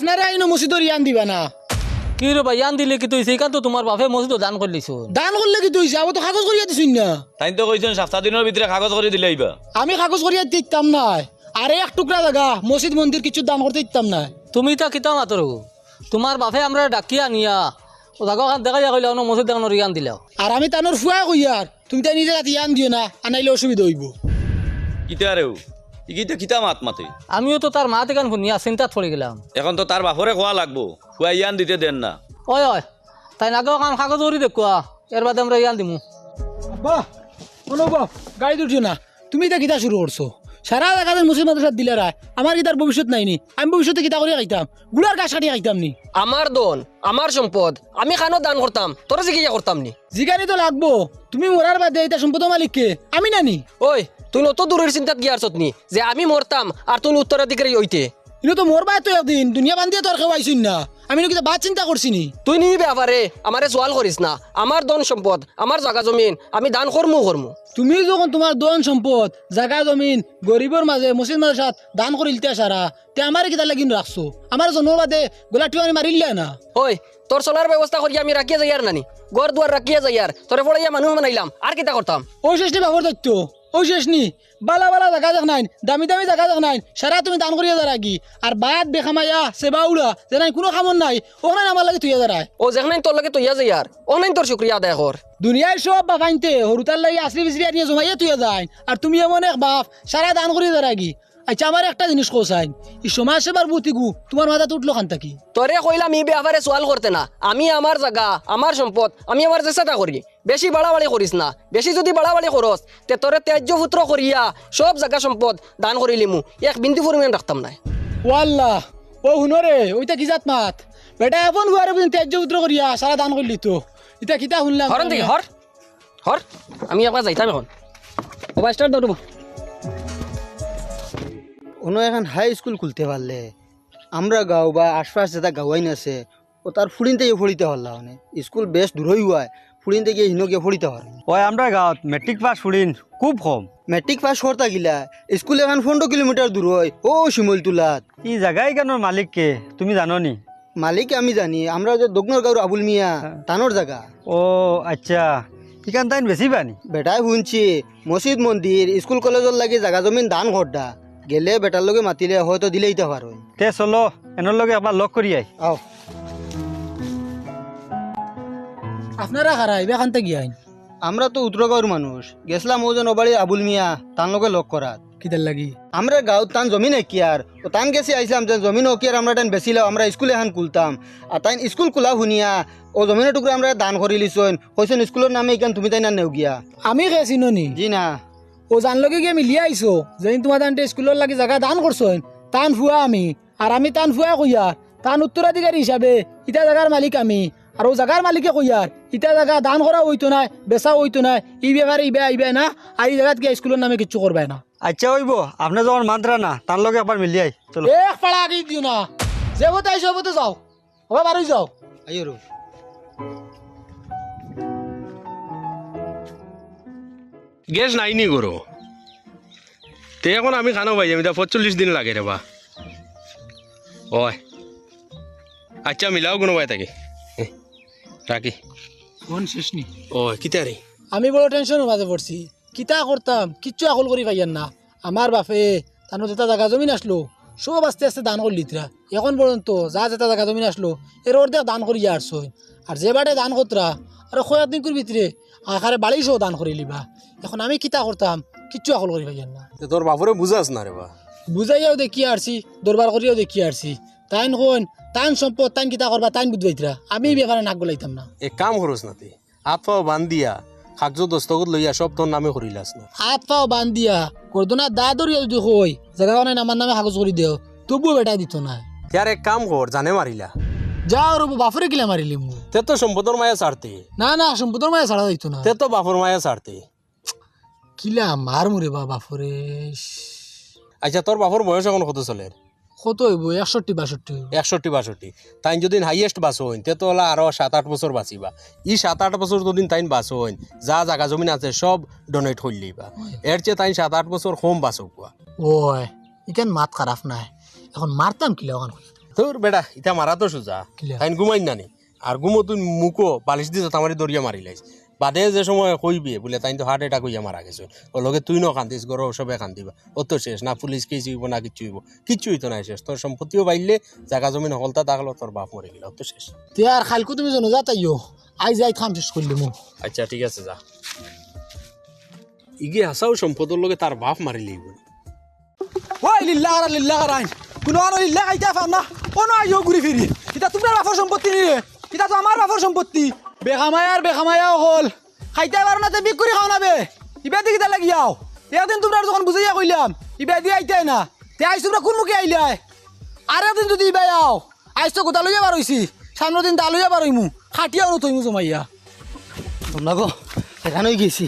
আপনারা আইনো মসজিদর ইয়ান দিবা না কি রে ভাই ইয়ান দিলে কি তুই সেইখান তো তোমার বাপে মসজিদ দান করলিছ দান করলে কি তুই যাবো তো কাগজ করিয়া দিছুন না তাই তো কইছেন 7 দিনের ভিতরে কাগজ করে দিলে আইবা আমি কাগজ করিয়া দিতাম না আরে এক টুকরা জায়গা মসজিদ মন্দির কিছু দান করতে দিতাম না তুমি তা কিতা মাতর তোমার বাপে আমরা ডাকিয়া নিয়া ও জাগা দেখা যা কইলে মসজিদ দেখানো ইয়ান দিলাও আর আমি তানোর ফুয়া কইয়ার তুমি তাই নিজে রাতে ইয়ান দিও না আনাইলে অসুবিধা হইব কিতা রেও ইগিটা কিতা মাত মাতে আমিও তো তার মা থেকে শুনিয়া চিন্তাত পড়ে গেলাম এখন তো তার বাপরে খোয়া লাগবো খুয়া ইয়ান দিতে দেন না ওই ওই তাই নাগেও কাম কাগজ করি দেখুয়া এর বাদে আমরা ইয়ান দিমু বাহ অনুভব গাড়ি উঠিও না তুমি এটা কিতা শুরু করছো সারা জায়গাতে মুসলিম মাদ্রাসা দিলে রায় আমার কিতার ভবিষ্যৎ নাইনি আমি ভবিষ্যতে কিতা করে খাইতাম গুড়ার গাছ কাটিয়ে খাইতাম নি আমার দন আমার সম্পদ আমি খানো দান করতাম তোরা জিজ্ঞাসা করতাম নি জিগানি তো লাগবো তুমি মরার বাদে এটা সম্পদ মালিককে আমি নানি ওই তুই অত দূরের চিন্তাত গিয়ার নি যে আমি মরতাম আর তুই উত্তরাধিকারী হইতে কিন্তু তো মোর বাই তো একদিন দুনিয়া বান্ধিয়ে তোর কেউ আইসুন না আমি কিতা বাদ চিন্তা করছি নি তুই নি ব্যাপারে আমারে সোয়াল করিস না আমার ধন সম্পদ আমার জায়গা জমিন আমি দান করমু তুমি যখন তোমার দন সম্পদ জায়গা জমিন গরিবর মাঝে মসজিদ মাদ্রাসাত দান করে ইলতে সারা তে আমার কিতা লাগিন রাখছো আমার জন্ম বাদে গোলা টিওয়ানি মারিলে না ওই তোর চলার ব্যবস্থা করি আমি রাখিয়া যাই আর নানি ঘর দুয়ার রাখিয়া যাই আর তোরে পড়াইয়া মানুষ বানাইলাম আর কিতা করতাম ওই শেষ নি বাবর দত্ত ওই শেষ নি বালা বালা জায়গা দেখ নাই দামি দামি জায়গা দেখ নাই সারা তুমি দান করিয়া যারা কি আর বাদ বেখামাইয়া সেবা উড়া যে নাই কোনো খামন নাই ওখানে আমার লাগে তুইয়া যারায় ও যেখানে তোর লাগে তুইয়া যাই আর অনলাইন তোর শুক্রিয়া আদায় কর দুনিয়ায় সব বাপ আনতে হরুতার লাগে আসরি বিসরি আনিয়ে জমাইয়া তুইয়া যায় আর তুমি এমন এক বাপ সারা দান করিয়া যারা কি আচ্ছা আমার একটা জিনিস কোসাইন এই সমাজ সেবার বুতিগু তোমার মাথাতে উঠলো খান থাকি তোরে কইলাম ই ব্যাপারে সোয়াল করতে না আমি আমার জায়গা আমার সম্পদ আমি আমার চেষ্টা করি বেশি বাড়াবাড়ি করিস না বেশি যদি বাড়াবাড়ি করস তে তোরে ত্যায্য পুত্র করিয়া সব জায়গা সম্পদ দান করিলিমু এক বিন্দু পরিমাণ রাখতাম না ওয়াল্লাহ ও হুনরে ওইটা কি জাত মাত বেটা এখন হুয়ারে বুঝিন ত্যায্য পুত্র করিয়া সারা দান করলি তো এটা কিতা শুনলাম হরন দেখি হর হর আমি একবার যাইতাম এখন মোবাইল স্টার্ট দাও কোনো এখন হাই স্কুল খুলতে পারলে আমরা গাঁও বা আশপাশ যেটা গাঁওয়াইন আছে ও তার ফুড়িন থেকে ফড়িতে পারলা মানে স্কুল বেশ দূরই হয় ফুড়িন থেকে হিনো গিয়ে ফড়িতে পারে ওই আমরা গাঁৱত মেট্রিক পাস ফুৰিন খুব কম মেট্রিক পাস করতা গিলা স্কুল এখন 15 কিলোমিটার দূর হয় ও শিমল তুলাত ই জাগাই কেনৰ মালিককে তুমি জানো নি মালিক আমি জানি আমরা যে দগ্নর গাঁওর আবুল মিয়া তানোর জায়গা ও আচ্ছা ইখান তাইন বেছি পানি বেটাই শুনছি মসজিদ মন্দির স্কুল কলেজের লাগে জায়গা জমিন দান করডা গেলে বেটার লগে মাতিলে হয়তো দিলেই তো পারো তে চলো এনৰ লগে একবাৰ লগ কৰি আই আও আপনারা খারাই বেখান থেকে আইন আমরা তো উত্তরগাঁওর মানুষ গেছিলাম ওজন ওবাড়ি আবুল মিয়া তান লগে লগ করাত কিতার লাগি আমরা গাঁও তান জমিন একিয়ার ও তান গেছি আইসলাম যে জমিন ওকিয়ার আমরা টাইম বেছিলাম আমরা স্কুলে এখন খুলতাম আর তাই স্কুল খোলা শুনিয়া ও জমিনের টুকরা আমরা দান করি লিছন কইছেন স্কুলের নামে ইকান তুমি তাই না নেও গিয়া আমি খেয়েছি নি জি না ও জানলগে গিয়ে মিলিয়ে আইসো যেদিন তোমার তানটে স্কুলের লাগে জায়গা দান করছো তান ফুয়া আমি আর আমি তান ফুয়া কইয়ার তান উত্তরাধিকারী হিসাবে ইটা জায়গার মালিক আমি আর ও জায়গার মালিকে কইয়ার ইটা জায়গা দান করা হইতো না বেচা হইতো না এই ব্যাপারে ইবে আইবে না আর এই জায়গাত গিয়ে স্কুলের নামে কিচ্ছু করবে না আচ্ছা হইব আপনি যখন মাত্রা না তার লগে একবাৰ মিলি আই চলো এক পাড়া আগে দিও না যে হতে আইসো হতে যাও ওবা বারোই যাও আইও গ্যাস নাইনি গরো তে এখন আমি খানো ভাই আমি 45 দিন লাগে রে বা ওই আচ্ছা মিলাও কোনো ভাই তাকে রাখি ফোন শেষ নি ও কিতা রে আমি বড় টেনশনের মাঝে পড়ছি কিতা করতাম কিচ্ছু আকল করি পাইয়ান না আমার বাপে তানো যেটা জায়গা জমিন আসলো সব আস্তে আস্তে দান করলি লিতরা এখন পর্যন্ত যা যেটা জায়গা জমিন আসলো এর অর্ধেক দান করি আসছো আর যে বাটে দান করতরা আর কয়েক দিন করে ভিতরে আখারে বাড়ি সহ দান করি লিবা এখন আমি কিতা করতাম কিচ্ছু আকল করি পাইয়ান না তোর বাপরে বুঝাস না রে বা বুঝাইয়াও দেখি আসছি দরবার করিয়াও দেখি আসছি তাইন কোন তাইন সম্পদ তাইন কিতা করবা তাইন বুঝবাইতরা আমি এই ব্যাপারে নাক গলাইতাম না এক কাম করস না তুই হাত পাও বান্ধিয়া কাগজ দস্তখত লইয়া সব তোর নামে করিলাস না হাত পাও বান দিয়া করদোনা দা দরিয়া যদি কই জায়গা নাই আমার নামে কাগজ করে দেও তবুও বেটাই দিত না ইয়ার এক কাম কর জানে মারিলা যাও রব বাফরে কিলা মারিলি মু তে তো সম্পদর মায়া ছাড়তে না না সম্পদের মায়া ছাড়া দিত না তে তো বাপর মায়া ছাড়তে কিলা মার মুরে বা বাফরে আচ্ছা তোর বাপর বয়স এখন কত চলে কত হইব 61-62 61-62 তাই যদি হাইয়েস্ট বাস হইন তে তো হলা আরো 7-8 বছর বাঁচিবা ই 7-8 বছর যদি তাই বাস হইন যা জায়গা জমিন আছে সব ডোনেট হইলিবা এর চেয়ে তাই 7-8 বছর কম বাঁচক ওই ইকেন মাত খারাপ নাই এখন মারতাম কিলা ওখান তোর বেটা ইটা মারা তো সোজা কিলা? তাইন ঘুমাই নানি আর ঘুমো তুই মুখো বালিশ দিয়ে তামারি দরিয়া মারি লাইস বাদে যে সময় কইবি বলে তাই তো হার্ট অ্যাটাক হইয়া মারা গেছে ও লগে তুই ন কান্দিস গরো সবে কান্দিবা ও তো শেষ না পুলিশ কেস হইব না কিচ্ছু হইব কিচ্ছু হইতো না শেষ তোর সম্পত্তিও বাইলে জায়গা জমিন হলতা থাকলো তোর বাপ মরে গেল ও তো শেষ তে আর খালকু তুমি জানো যা তাইও আই যাই খাম শেষ করলি মো আচ্ছা ঠিক আছে যা ইগে হাসাও সম্পদের লগে তার বাপ মারি লইব ওই লিল্লাহ রাইন কোনো আর লিল্লাহ খাইতে পাও না কোনো আইও ঘুরি ফিরি এটা তোমার বাপর সম্পত্তি নিরে এটা তো আমার বাপর সম্পত্তি বেখামায়া হল খাইতে পারো না তে বিক করে খাও না বে ইবে দিকে লাগিয়াও একদিন তোমরা যখন বুঝাইয়া কইলাম ইবে দিয়ে আইতে না তে আইস তোমরা কোন মুখে আইলাই আর একদিন যদি ইবে আও আইস তো গোটা লইয়া বার হইছি সামনের দিন দা লইয়া বার হইমু খাটিয়াও নতইমু জমাইয়া তোমরা গো এখানেই গেছি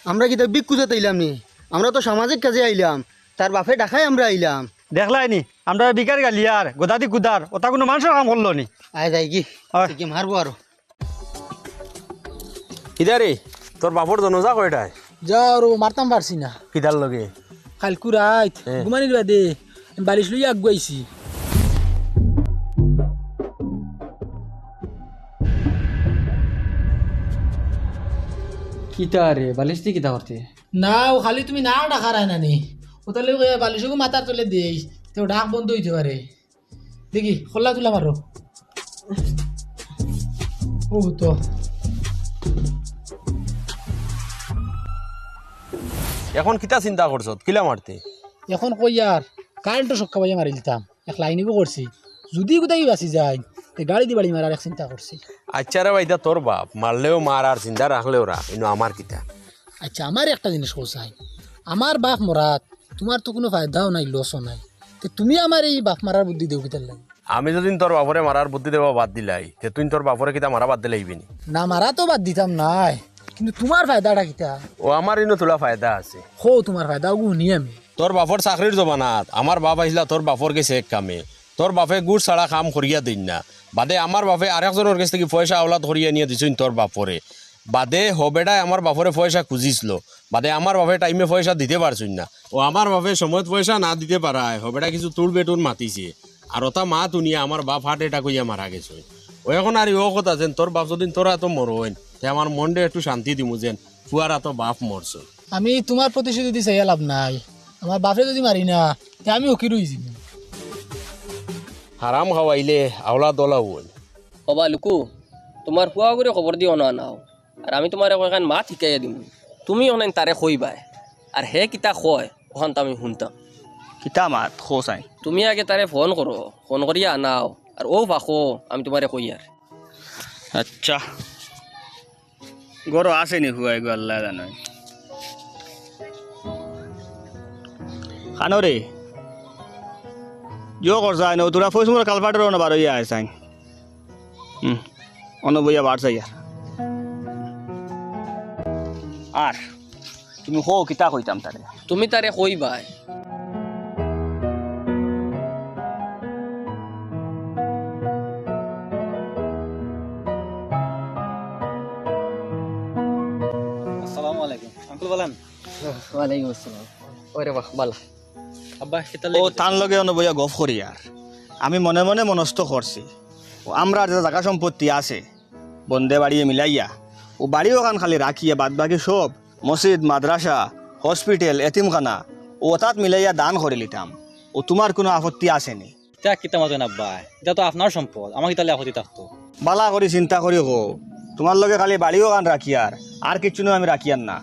আমরা কিতা বিক কুজাতে আইলাম নি আমরা তো সামাজিক কাজে আইলাম তার বাপে ডাকাই আমরা আইলাম দেখলাই নি আমরা বিকার গালিয়ার গোদাদি কুদার ওটা কোনো মানুষের কাম করলো নি আয় যাই কি হয়। কি মারবো আরো ইদারে তোর বাপর জনজা কয়টায় যাও রো মারতাম পারছি না কিদার লগে কালকু রাত হ্যাঁ। ঘুমানির বাদে বালিশ লইয়া আগুয়াইছি কিতা রে বালিশ দি কিতা করতে না ও খালি তুমি না ডাকা রায় নানি ও তাহলে বালিশকে মাথার তলে দিয়েই তো ডাক বন্ধ হইতে পারে দেখি খোলা তুলা মারো ও তো এখন কিতা চিন্তা করছ কিলা মারতে এখন কই আর কারেন্টও সক্কা বাজে মারি দিতাম এক লাইনিবও করছি যদি কোথায় বাঁচি যায় তে গাড়ি দিয়ে বাড়ি মারার এক চিন্তা করছি আচ্ছা রে ভাইদা তোর বাপ মারলেও মার আর চিন্তা রাখলেও রাখ কিন্তু আমার কিতা আচ্ছা আমার একটা জিনিস কোসাই আমার বাপ মরাত তোমার তো কোনো ফায়দাও নাই লসও নাই তো তুমি আমার এই বাপ মারার বুদ্ধি দেও কিতার লাগে আমি যদি তোর বাপরে মারার বুদ্ধি দেওয়া বাদ দিলাই তে তুই তোর বাপরে কিতা মারা বাদ দিলাইবি নি না মারা তো বাদ দিতাম নাই কিন্তু তোমার ফায়দাটা কিতা ও আমার ইনো তোলা ফায়দা আছে হো তোমার ফায়দা গুনি আমি তোর বাপর চাকরির জমানাত আমার বাপ আহিলা তোর বাপর গেছে এক কামে তোর বাপে গুড় ছাড়া কাম করিয়া দিন না বাদে আমার বাপে আরেকজনের কাছ থেকে পয়সা আওলাদ করিয়া নিয়ে দিছুন তোর বাপরে বাদে হবেডায় আমার বাপরে পয়সা খুঁজিছিল বাদে আমার বাপে টাইমে পয়সা দিতে পারছুন না ও আমার বাপে সময়ত পয়সা না দিতে পারায় হবেডা কিছু তুল বেটুন মাতিছে আর ওটা মা তুনিয়া আমার বাপ হার্ট অ্যাটাক হইয়া মারা গেছে ও এখন আর ও কথা যেন তোর বাপ যদি তোরা এত মরোয়েন তে আমার মনটা একটু শান্তি দিমু যেন ফুয়ার এত বাপ মরছ আমি তোমার প্রতিশ্রুতি দিতে চাইয়া লাভ নাই আমার বাপে যদি মারি না তে আমি উকি রই যাবো হারাম খাওয়াইলে আওলা দলা হল বাবা লুকু তোমার হুয়া করে খবর দিও না নাও আর আমি তোমার এখন মা ঠিকাইয়া দিম তুমি অনেক তারে কইবাই আর হে কিতা কয় ওখান তো আমি শুনতাম কিতা মাত খোসাই তুমি আগে তারে ফোন করো ফোন করিয়া আনাও আর ও ভাখো আমি তোমারে কই আর আচ্ছা গরো আসেনি হুয়াই গো আল্লাহ জানে খানো রে ইয়ো করছাই ন তোরা ফয়স মোর কালপাটের অন বার হইয়া আইসাই অন বইয়া বাড়ছাই আর তুমি হো কিতা কইতাম তারে তুমি তারে কইবাই আসসালামু আলাইকুম আঙ্কুল বলেন ওয়ালাইকুম আসসালাম ওরে বাহ বালা আব্বা কিতা ও তান লগে অন বইয়া গফ করি আর আমি মনে মনে মনস্থ করছি ও আমরা যে জায়গা সম্পত্তি আছে বন্দে বাড়িয়ে মিলাইয়া ও বাড়ি ওখান খালি রাখিয়া বাদ বাকি সব মসজিদ মাদ্রাসা হসপিটাল এতিমখানা ও তাত মিলাইয়া দান করে লিতাম ও তোমার কোনো আপত্তি আসেনি এটা কিতা মাতেন আব্বা এটা তো আপনার সম্পদ আমাকে তাহলে আপত্তি থাকতো বালা করি চিন্তা করি হো তোমার লগে খালি বাড়ি ওখান রাখিয়ার আর কিছু আমি রাখিয়ার না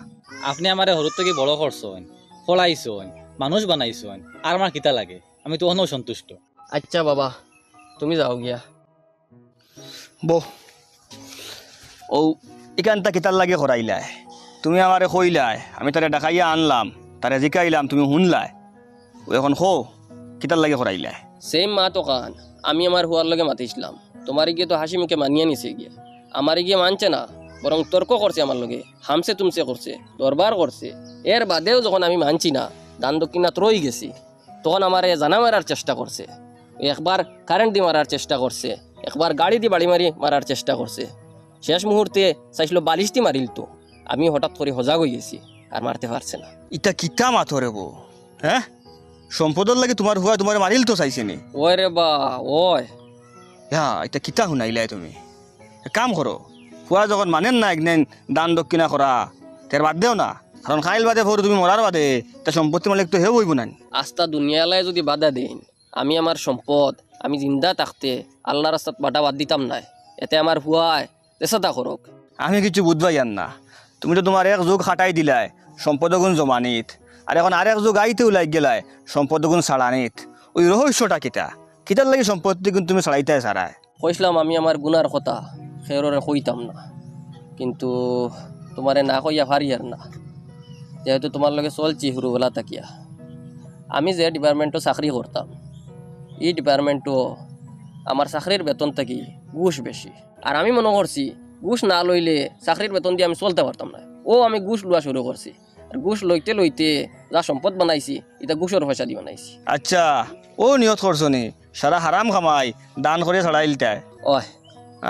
আপনি আমার হরুর থেকে বড় করছেন ফলাইছেন মানুষ বানাইছেন আর আমার কিতা লাগে আমি তো অনেক সন্তুষ্ট আচ্ছা বাবা তুমি যাও গিয়া বো ও এখানটা কিতার লাগে করাইলাই তুমি আমারে কইলাই আমি তারে ডাকাইয়া আনলাম তারে জিকাইলাম তুমি শুনলাই ও এখন খো কিতার লাগে করাইলাই সেম মা তো কান আমি আমার হুয়ার লগে মাতিছিলাম তোমার গিয়ে তো হাসি মুখে মানিয়ে নিছে গিয়া আমার গিয়ে মানছে না বরং তর্ক করছে আমার লগে হামসে তুমসে করছে দরবার করছে এর বাদেও যখন আমি মানছি না দান দক্ষিণাত রই গেছি তখন আমার জানা মারার চেষ্টা করছে একবার কারেন্ট দিয়ে মারার চেষ্টা করছে একবার গাড়ি দিয়ে বাড়ি মারি মারার চেষ্টা করছে শেষ মুহূর্তে চাইছিল বালিশ দিয়ে মারিল তো আমি হঠাৎ করে সজাগ হয়ে গেছি আর মারতে পারছে না ইটা কিতা মাথরে বো হ্যাঁ সম্পদর লাগে তোমার হুয়া তোমার মারিল তো চাইছে নি ওই রে বা ওই হ্যাঁ এটা কিতা শুনাইলাই তুমি এক কাম করো হুয়া যখন মানেন না একদিন দান দক্ষিণা করা তের বাদ দেও না কারণ খাইল বাদে ভোর তুমি মরার বাদে তা সম্পত্তি মালিক তো হেউ হইব না আস্তা দুনিয়ালায় যদি বাধা দেন আমি আমার সম্পদ আমি জিন্দা থাকতে আল্লাহ রাস্তাত বাটা বাদ দিতাম না এতে আমার হুয়ায় চেষ্টা করক আমি কিছু বুঝবাই আর না তুমি তো তোমার এক যুগ খাটাই দিলাই সম্পদ গুণ জমানিত আর এখন আরেক যুগ আইতে ওলাই গেলাই সম্পদ গুণ ছাড়ানিত ওই রহস্যটা কিতা কিতার লাগে সম্পত্তি গুণ তুমি ছাড়াইতে ছাড়ায় কইসলাম আমি আমার গুনার কথা খেররে কইতাম না কিন্তু তোমারে না কইয়া পারি আর না যেহেতু তোমার লগে চলছি হুরুবেলা তাকিয়া আমি যে ডিপার্টমেন্টও চাকরি করতাম এই ডিপার্টমেন্টও আমার চাকরির বেতন থাকি ঘুষ বেশি আর আমি মনে করছি ঘুষ না লইলে চাকরির বেতন দিয়ে আমি চলতে পারতাম না আমি ঘুষ লওয়া শুরু করছি আর ঘুষ লইতে লইতে যা সম্পদ বানাইছি এটা ঘুষের পয়সা দিয়ে বানাইছি আচ্ছা ও নিয়ত করছো নি সারা হারাম খামাই দান করে ছাড়াইল তাই ওই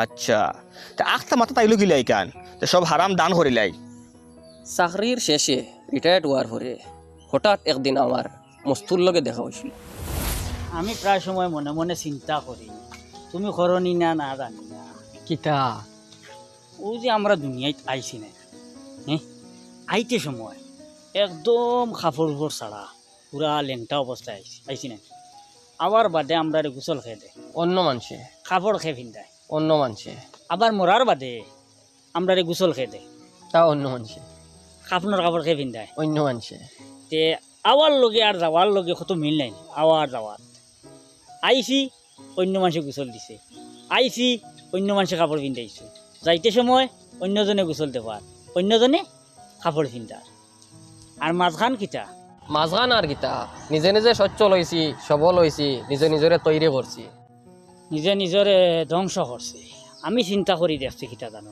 আচ্ছা তা আখটা মাথা তাইলো গিলাই কান তা সব হারাম দান করিলাই চাকরির শেষে রিটায়ার্ড হওয়ার পরে হঠাৎ একদিন আমার মস্তুর লগে দেখা হয়েছিল আমি প্রায় সময় মনে মনে চিন্তা করি তুমি করনি না না জানি না কিতা ও যে আমরা দুনিয়ায় আইছি না হ্যাঁ আইতে সময় একদম কাপড় উপর ছাড়া পুরা লেংটা অবস্থায় আইছি না আবার বাদে আমরা গোসল খেয়ে দেয় অন্য মানুষে কাপড় খেয়ে ভিন্দায় অন্য মানুষে আবার মরার বাদে আমরা গোসল খেয়ে দেয় তা অন্য মানুষে কাপড়ের কাপড় খেয়ে ভিন্দায় অন্য মানুষে তে আওয়ার লগে আর যাওয়ার লগে কত মিল নাই আওয়ার যাওয়ার আইসি অন্য মানুষে গোসল দিছে আইসি অন্য মানুষে কাপড় পিন্ধাইছে যাইতে সময় অন্যজনে গোসল দেওয়ার অন্যজনে কাপড় পিন্ধার আর মাঝখান কিতা মাঝখান আর গীতা নিজে নিজে সচ্ছল হয়েছি সবল হয়েছি নিজে নিজরে তৈরি করছি নিজে নিজরে ধ্বংস করছে আমি চিন্তা করি দেখছি কিতা জানো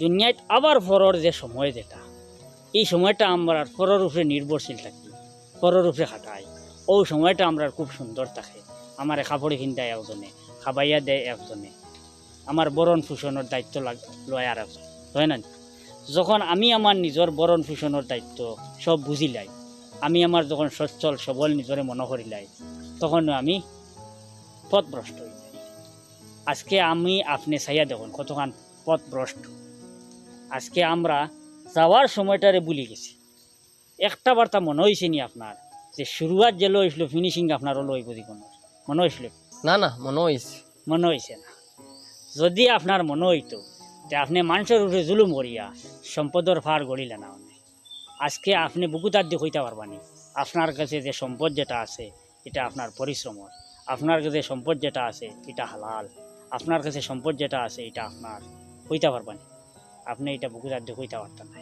দুনিয়ায় আবার ফরর যে সময় যেটা এই সময়টা আমরা ফরর উপরে নির্ভরশীল থাকি ফরর উপরে খাটাই ওই সময়টা আমরা খুব সুন্দর থাকে আমার কাপড় পিন্ধায় একজনে খাবাইয়া দেয় একজনে আমার বরণ পোষণের দায়িত্ব লয় আর একজন হয় না যখন আমি আমার নিজের বরণ পোষণের দায়িত্ব সব বুঝিলাই আমি আমার যখন সচ্ছল সবল নিজরে মনে করিলাই তখন আমি পথভ্রষ্ট হয়ে যাই আজকে আমি আপনি চাইয়া দেখুন কতক্ষণ পথভ্রষ্ট আজকে আমরা যাওয়ার সময়টারে ভুলে গেছি একটা বার্তা মনে হয়েছে নি আপনার যে শুরুয়াত যে লইছিল ফিনিশিং আপনারও লইব জীবন মনে হয়েছিল না না মনে হয়েছে মনে হয়েছে না যদি আপনার মনে হইতো যে আপনি মানুষের উপরে জুলুম করিয়া সম্পদের ফার গড়িলেন না আজকে আপনি বুকুতার দিয়ে হইতে পারবানি আপনার কাছে যে সম্পদ যেটা আছে এটা আপনার পরিশ্রমের আপনার কাছে সম্পদ যেটা আছে এটা হালাল আপনার কাছে সম্পদ যেটা আছে এটা আপনার হইতে পারবানি আপনি এটা বুকুতার দিয়ে হইতে পারতেন না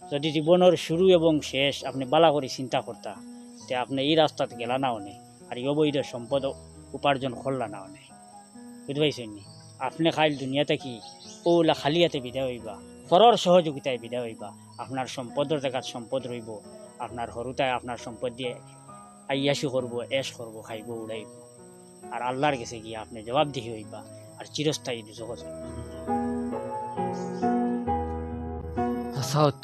যদি জীবনের শুরু এবং শেষ আপনি বালা করে চিন্তা করতা তে আপনি এই রাস্তাতে গেলা না অনেক আর অবৈধ সম্পদ উপার্জন করলা না অনেক বুঝতে পাইছেন নি আপনি খাইল দুনিয়াতে কি ওলা খালিয়াতে বিদায় হইবা পরর সহযোগিতায় বিদায় হইবা আপনার সম্পদের জায়গাত সম্পদ রইব আপনার হরুতায় আপনার সম্পদ দিয়ে আইয়াসি করবো এশ করবো খাইব উড়াইব আর আল্লাহর কাছে গিয়ে আপনি জবাবদিহি হইবা আর চিরস্থায়ী জগৎ সাউথ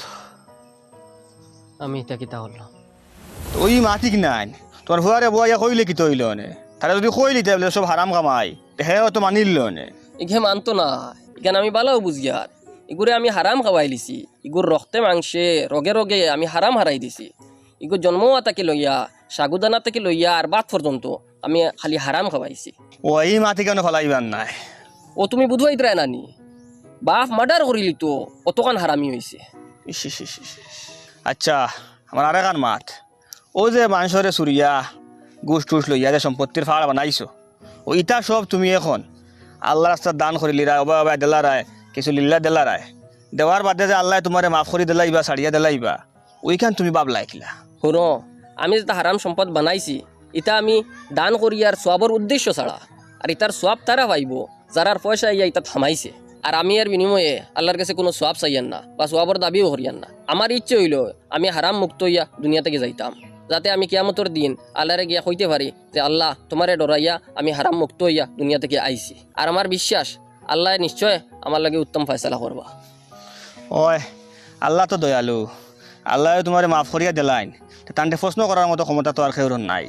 আমি এটা কিতা করলাম ওই মাটিক নাই তোমার হুয়ারে বুয়া কইলে কি তৈল নে তারা যদি কইলি তাহলে সব হারাম কামাই হে তো মানিল নে ইঘে মানতো না এখানে আমি বালাও বুঝিয়ার ইগুরে আমি হারাম খাওয়াই দিছি ইগুর রক্তে মাংসে রগে রগে আমি হারাম হারাই দিছি ইগুর জন্ম থেকে লইয়া সাগুদানা থেকে লইয়া আর বাদ পর্যন্ত আমি খালি হারাম খাওয়াইছি ওই মাটি কেন ফলাইবার নাই ও তুমি বুধবাই দ্রায় নানি বাপ মার্ডার করিলি তো অতখান হারামি হয়েছে ইস ইস ইস ইস। আচ্ছা আমার আর একান মাত ও যে মানুষরে চুরিয়া গুছ টুস লইয়া যে সম্পত্তির ফাড় বানাইছো ও ইটা সব তুমি এখন আল্লাহ রাস্তার দান করিলিরা অবা দেলারায় কিছু লিল্লা দেলারায় দেওয়ার বাদে যে আল্লাহ তোমারে মাফ করি দিলাইবা ছাড়িয়া দিলাইবা ওইখান তুমি বাপ লাইকিলা শুনো আমি যেটা হারাম সম্পদ বানাইছি এটা আমি দান করি আর সোয়াবর উদ্দেশ্য ছাড়া আর ইতার সোয়াব তারা পাইব যারার পয়সা ইয়া ইতা থামাইছে আর আমি এর বিনিময়ে আল্লাহর কাছে কোনো সোয়াব চাইয়ান না বা সোয়াবর দাবিও করিয়ান না আমার ইচ্ছে হইল আমি হারাম মুক্ত হইয়া দুনিয়া থেকে যাইতাম যাতে আমি কিয়ামতের দিন আল্লাহরে গিয়া কইতে পারি যে আল্লাহ তোমারে ডরাইয়া আমি হারাম মুক্ত হইয়া দুনিয়া থেকে আইছি আর আমার বিশ্বাস আল্লাহ নিশ্চয় আমার লাগে উত্তম ফয়সালা করবা ওই আল্লাহ তো দয়ালু আল্লাহ তোমারে মাফ করিয়া দিলাইন তান্তে প্রশ্ন করার মতো ক্ষমতা তো আর কেউর নাই